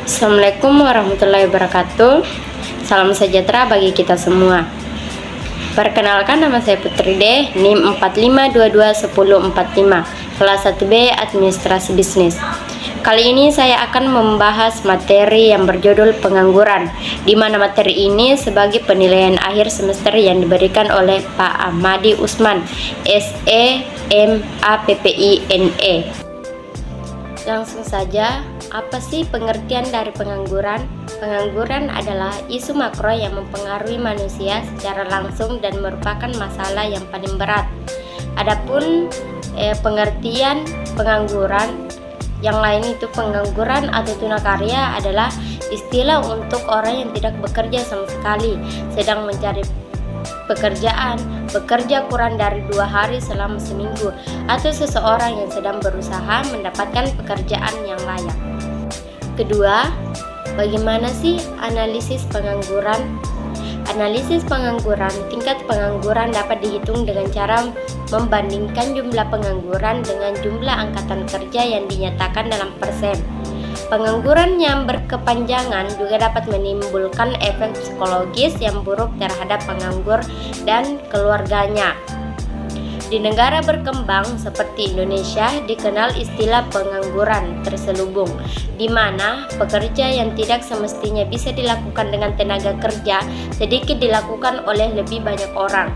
Assalamualaikum warahmatullahi wabarakatuh. Salam sejahtera bagi kita semua. Perkenalkan, nama saya Putri D, NIM 45221045, kelas 1B Administrasi Bisnis. Kali ini saya akan membahas materi yang berjudul pengangguran, di mana materi ini sebagai penilaian akhir semester yang diberikan oleh Pak Ahmadi Usman, SE MAPPI NE. Langsung saja, apa sih pengertian dari pengangguran? Pengangguran adalah isu makro yang mempengaruhi manusia secara langsung dan merupakan masalah yang paling berat. Adapun pengertian pengangguran yang lain itu pengangguran atau tunakarya adalah istilah untuk orang yang tidak bekerja sama sekali, sedang mencari pekerjaan, bekerja kurang dari 2 hari selama seminggu, atau seseorang yang sedang berusaha mendapatkan pekerjaan yang layak. Kedua, bagaimana sih analisis pengangguran? Analisis pengangguran, tingkat pengangguran dapat dihitung dengan cara membandingkan jumlah pengangguran dengan jumlah angkatan kerja yang dinyatakan dalam persen. Pengangguran yang berkepanjangan juga dapat menimbulkan efek psikologis yang buruk terhadap penganggur dan keluarganya. Di negara berkembang seperti Indonesia dikenal istilah pengangguran terselubung, di mana pekerja yang tidak semestinya bisa dilakukan dengan tenaga kerja sedikit dilakukan oleh lebih banyak orang.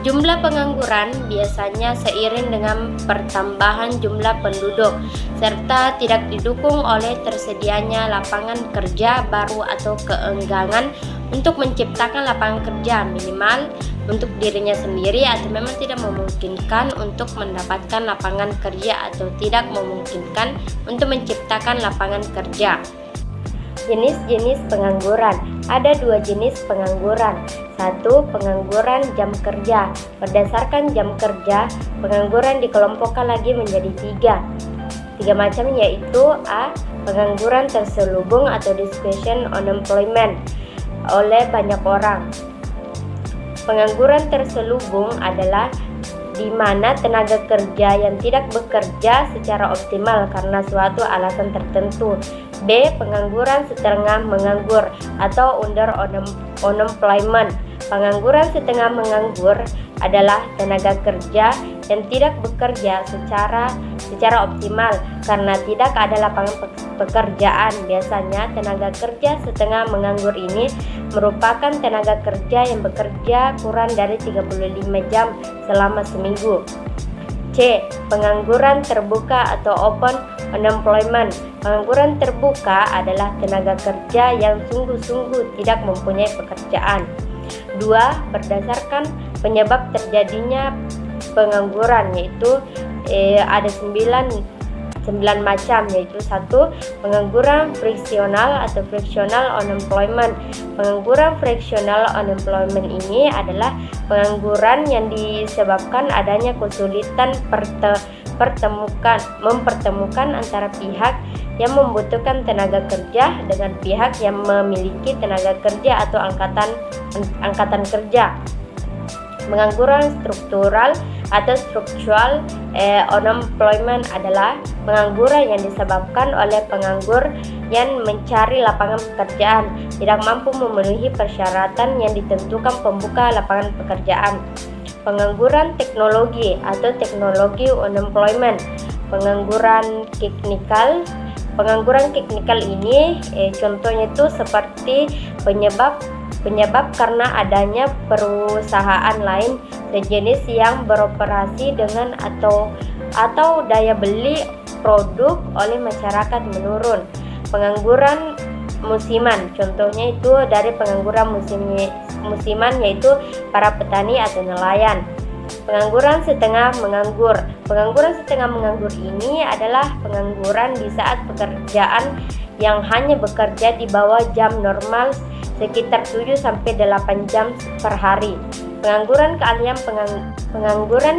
Jumlah pengangguran biasanya seiring dengan pertambahan jumlah penduduk serta tidak didukung oleh tersedianya lapangan kerja baru atau keengganan untuk menciptakan lapangan kerja minimal untuk dirinya sendiri, atau memang tidak memungkinkan untuk mendapatkan lapangan kerja atau tidak memungkinkan untuk menciptakan lapangan kerja. Jenis-jenis pengangguran. Ada 2 jenis pengangguran. 1. Pengangguran jam kerja. Berdasarkan jam kerja, pengangguran dikelompokkan lagi menjadi 3 macam, yaitu A. Pengangguran terselubung atau discretion unemployment oleh banyak orang. Pengangguran terselubung adalah di mana tenaga kerja yang tidak bekerja secara optimal karena suatu alasan tertentu. B. Pengangguran setengah menganggur atau under unemployment. Pengangguran setengah menganggur adalah tenaga kerja yang tidak bekerja secara optimal karena tidak ada lapangan pekerjaan. Biasanya tenaga kerja setengah menganggur ini merupakan tenaga kerja yang bekerja kurang dari 35 jam selama seminggu. C. Pengangguran terbuka atau open unemployment. Pengangguran terbuka adalah tenaga kerja yang sungguh-sungguh tidak mempunyai pekerjaan. 2. Berdasarkan penyebab terjadinya pengangguran, yaitu ada 9 macam, yaitu 1. Pengangguran friksional atau frictional unemployment. Pengangguran frictional unemployment ini adalah pengangguran yang disebabkan adanya kesulitan mempertemukan antara pihak yang membutuhkan tenaga kerja dengan pihak yang memiliki tenaga kerja atau angkatan kerja. Pengangguran struktural atau structural unemployment adalah pengangguran yang disebabkan oleh penganggur yang mencari lapangan pekerjaan tidak mampu memenuhi persyaratan yang ditentukan pembuka lapangan pekerjaan. Pengangguran teknologi atau technology unemployment. Pengangguran teknikal ini contohnya itu seperti penyebab karena adanya perusahaan lain sejenis yang beroperasi dengan atau daya beli produk oleh masyarakat menurun. Pengangguran musiman, contohnya itu dari pengangguran musiman yaitu para petani atau nelayan. Pengangguran setengah menganggur. Pengangguran setengah menganggur ini adalah pengangguran di saat pekerjaan yang hanya bekerja di bawah jam normal sekitar 7-8 jam per hari. Pengangguran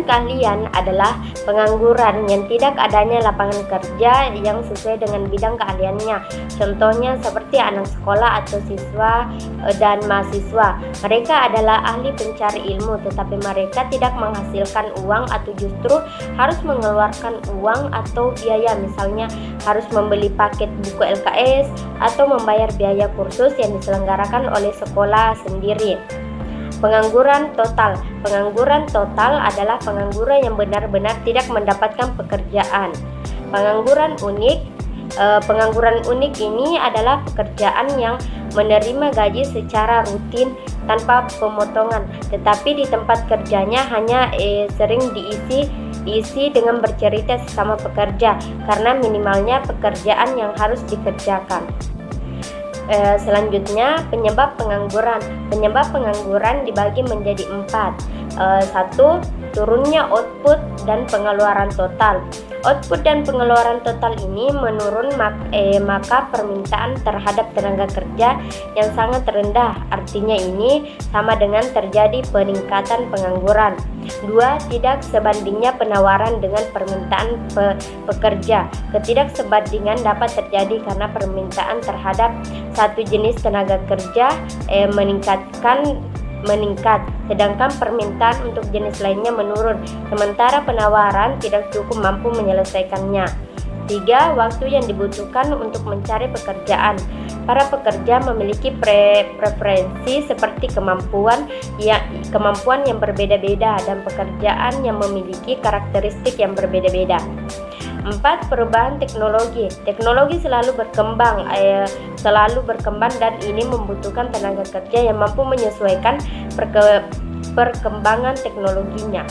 keahlian adalah pengangguran yang tidak adanya lapangan kerja yang sesuai dengan bidang keahliannya. Contohnya seperti anak sekolah atau siswa dan mahasiswa. Mereka adalah ahli pencari ilmu, tetapi mereka tidak menghasilkan uang atau justru harus mengeluarkan uang atau biaya, misalnya harus membeli paket buku LKS atau membayar biaya kursus yang diselenggarakan oleh sekolah sendiri. Pengangguran total. Pengangguran total adalah pengangguran yang benar-benar tidak mendapatkan pekerjaan. Pengangguran unik ini adalah pekerjaan yang menerima gaji secara rutin tanpa pemotongan, tetapi di tempat kerjanya hanya sering diisi dengan bercerita sesama pekerja karena minimalnya pekerjaan yang harus dikerjakan. Selanjutnya, penyebab pengangguran. Penyebab pengangguran dibagi menjadi 4. 1. Turunnya output dan pengeluaran total. Output dan pengeluaran total ini menurun, maka permintaan terhadap tenaga kerja yang sangat rendah. Artinya ini sama dengan terjadi peningkatan pengangguran. 2. Tidak sebandingnya penawaran dengan permintaan pekerja. Ketidaksebandingan dapat terjadi karena permintaan terhadap satu jenis tenaga kerja meningkat, sedangkan permintaan untuk jenis lainnya menurun, sementara penawaran tidak cukup mampu menyelesaikannya. 3. Waktu yang dibutuhkan untuk mencari pekerjaan. Para pekerja memiliki preferensi seperti kemampuan yang berbeda-beda dan pekerjaan yang memiliki karakteristik yang berbeda-beda. 4. Perubahan teknologi. Teknologi selalu berkembang dan ini membutuhkan tenaga kerja yang mampu menyesuaikan perkembangan teknologinya.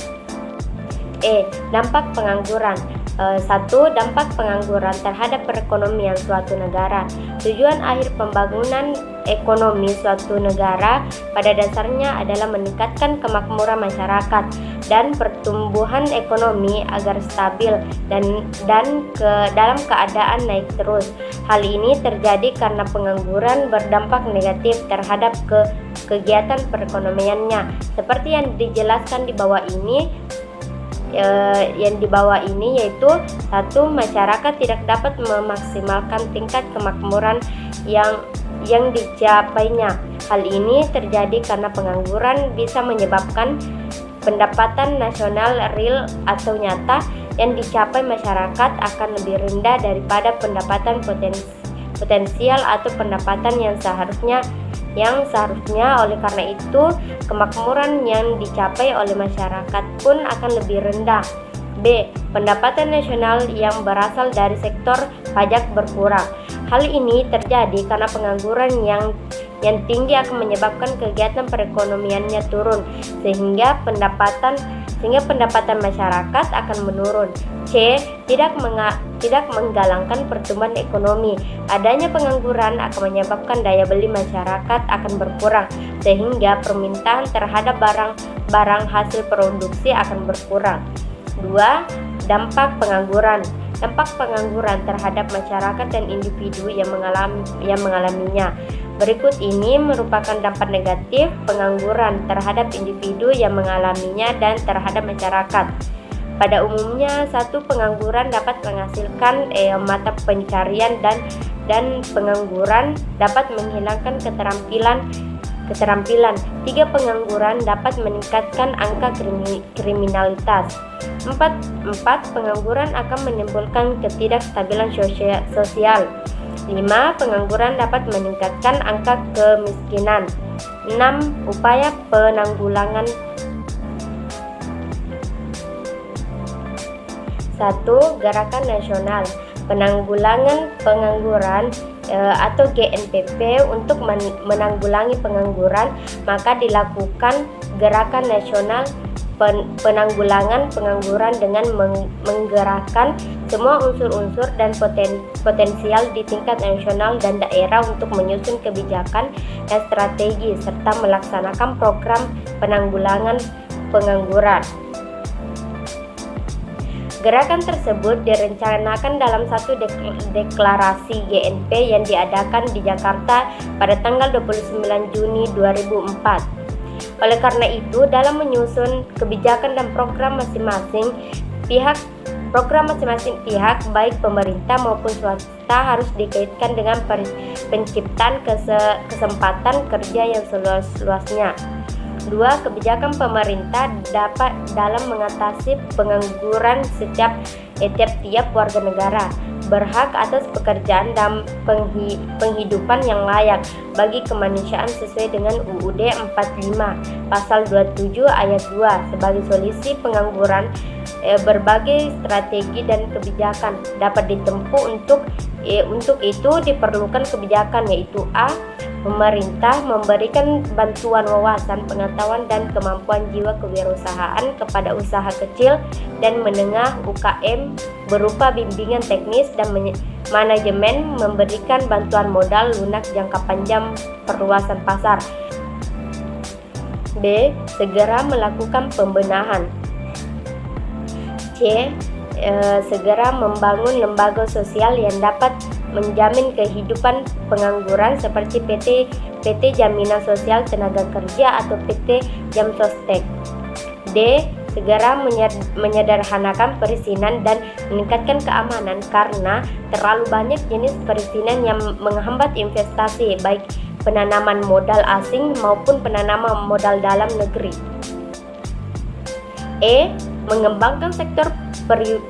Dampak pengangguran. 1. Dampak pengangguran terhadap perekonomian suatu negara. Tujuan akhir pembangunan ekonomi suatu negara pada dasarnya adalah meningkatkan kemakmuran masyarakat dan pertumbuhan ekonomi agar stabil dan dalam keadaan naik terus. Hal ini terjadi karena pengangguran berdampak negatif terhadap kegiatan perekonomiannya. Seperti yang dijelaskan di bawah ini, yaitu 1. Masyarakat tidak dapat memaksimalkan tingkat kemakmuran yang dicapainya. Hal ini terjadi karena pengangguran bisa menyebabkan pendapatan nasional real atau nyata yang dicapai masyarakat akan lebih rendah daripada pendapatan potensial atau pendapatan yang seharusnya. Oleh karena itu kemakmuran yang dicapai oleh masyarakat pun akan lebih rendah. B. Pendapatan nasional yang berasal dari sektor pajak berkurang. Hal ini terjadi karena pengangguran yang tinggi akan menyebabkan kegiatan perekonomiannya turun sehingga pendapatan masyarakat akan menurun. C. Tidak menggalangkan pertumbuhan ekonomi. Adanya pengangguran akan menyebabkan daya beli masyarakat akan berkurang sehingga permintaan terhadap barang hasil produksi akan berkurang. 2. Dampak pengangguran. Dampak pengangguran terhadap masyarakat dan individu yang mengalaminya. Berikut ini merupakan dampak negatif pengangguran terhadap individu yang mengalaminya dan terhadap masyarakat. Pada umumnya, 1. Pengangguran dapat menghasilkan mata pencarian dan pengangguran dapat menghilangkan keterampilan. 3. Pengangguran dapat meningkatkan angka kriminalitas. 4. Pengangguran akan menimbulkan ketidakstabilan sosial. 5. Pengangguran dapat meningkatkan angka kemiskinan. 6. Upaya penanggulangan. 1. Gerakan Nasional Penanggulangan Pengangguran atau GNPP. Untuk menanggulangi pengangguran, maka dilakukan Gerakan Nasional Penanggulangan Pengangguran dengan menggerakkan semua unsur-unsur dan potensial di tingkat nasional dan daerah untuk menyusun kebijakan dan strategi serta melaksanakan program penanggulangan pengangguran. Gerakan tersebut direncanakan dalam satu deklarasi GNP yang diadakan di Jakarta pada tanggal 29 Juni 2004. Oleh karena itu, dalam menyusun kebijakan dan program masing-masing pihak, baik pemerintah maupun swasta, harus dikaitkan dengan penciptaan kesempatan kerja yang seluas-luasnya. 2. Kebijakan pemerintah dapat dalam mengatasi pengangguran setiap warga negara berhak atas pekerjaan dan penghidupan yang layak bagi kemanusiaan sesuai dengan UUD 45 pasal 27 ayat 2. Sebagai solusi pengangguran, berbagai strategi dan kebijakan dapat ditempuh. Untuk itu diperlukan kebijakan, yaitu A. Pemerintah memberikan bantuan wawasan, pengetahuan, dan kemampuan jiwa kewirausahaan kepada usaha kecil dan menengah UKM berupa bimbingan teknis dan manajemen, memberikan bantuan modal lunak jangka panjang, perluasan pasar. B. Segera melakukan pembenahan. C. Segera membangun lembaga sosial yang dapat menjamin kehidupan pengangguran seperti PT Jaminan Sosial Tenaga Kerja atau PT Jamsostek. D. Segera menyederhanakan perizinan dan meningkatkan keamanan, karena terlalu banyak jenis perizinan yang menghambat investasi, baik penanaman modal asing maupun penanaman modal dalam negeri. E. Mengembangkan sektor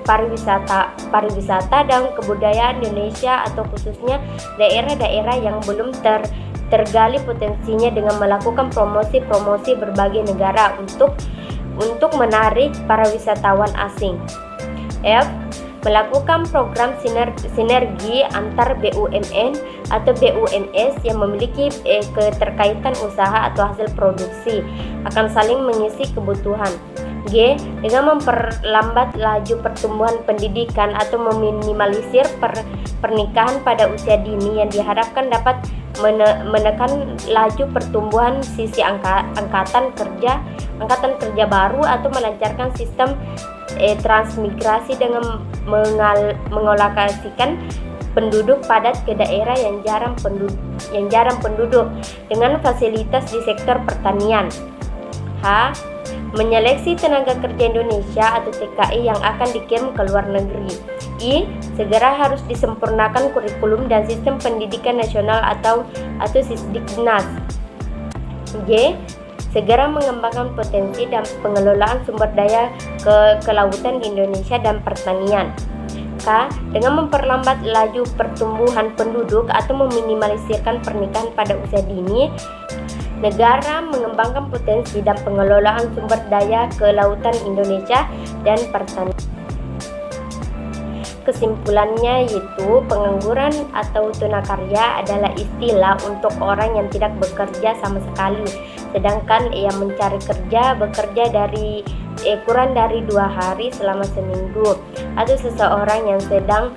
pariwisata dan kebudayaan Indonesia, atau khususnya daerah-daerah yang belum tergali potensinya, dengan melakukan promosi berbagai negara untuk menarik para wisatawan asing. F. Melakukan program sinergi antar BUMN atau BUMS yang memiliki keterkaitan usaha atau hasil produksi, akan saling mengisi kebutuhan. G. Dengan memperlambat laju pertumbuhan pendidikan atau meminimalisir pernikahan pada usia dini, yang diharapkan dapat menekan laju pertumbuhan sisi angkatan kerja baru, atau melancarkan sistem transmigrasi dengan mengolokasikan penduduk padat ke daerah yang jarang penduduk dengan fasilitas di sektor pertanian. H. Menyeleksi tenaga kerja Indonesia atau TKI yang akan dikirim ke luar negeri. I. Segera harus disempurnakan kurikulum dan sistem pendidikan nasional atau Sisdiknas. J. Segera mengembangkan potensi dan pengelolaan sumber daya kelautan di Indonesia dan pertanian. K. Dengan memperlambat laju pertumbuhan penduduk atau meminimalisirkan pernikahan pada usia dini, negara mengembangkan potensi dan pengelolaan sumber daya kelautan Indonesia dan pertanian. Kesimpulannya yaitu pengangguran atau tunakarya adalah istilah untuk orang yang tidak bekerja sama sekali, sedangkan yang mencari kerja bekerja kurang dari 2 hari selama seminggu, atau seseorang yang sedang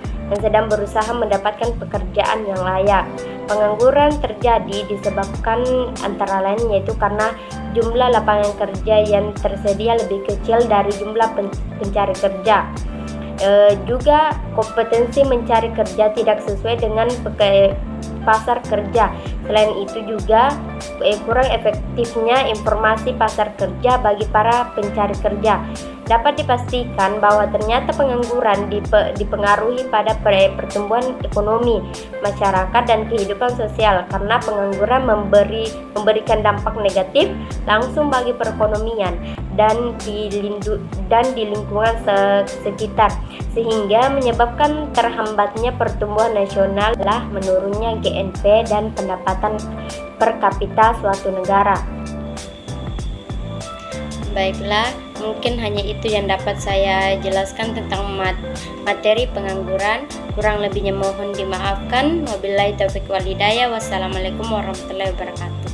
berusaha mendapatkan pekerjaan yang layak. Pengangguran terjadi disebabkan antara lain yaitu karena jumlah lapangan kerja yang tersedia lebih kecil dari jumlah pencari kerja. Juga kompetensi mencari kerja tidak sesuai dengan pasar kerja. Selain itu juga kurang efektifnya informasi pasar kerja bagi para pencari kerja. Dapat dipastikan bahwa ternyata pengangguran dipengaruhi pada pertumbuhan ekonomi masyarakat dan kehidupan sosial, karena pengangguran memberikan dampak negatif langsung bagi perekonomian dan di lingkungan sekitar, sehingga menyebabkan terhambatnya pertumbuhan nasional, menurunnya GNP dan pendapatan per kapita suatu negara. Baiklah, mungkin hanya itu yang dapat saya jelaskan tentang materi pengangguran. Kurang lebihnya mohon dimaafkan. Wabillahi taufiq wal hidayah. Wassalamualaikum warahmatullahi wabarakatuh.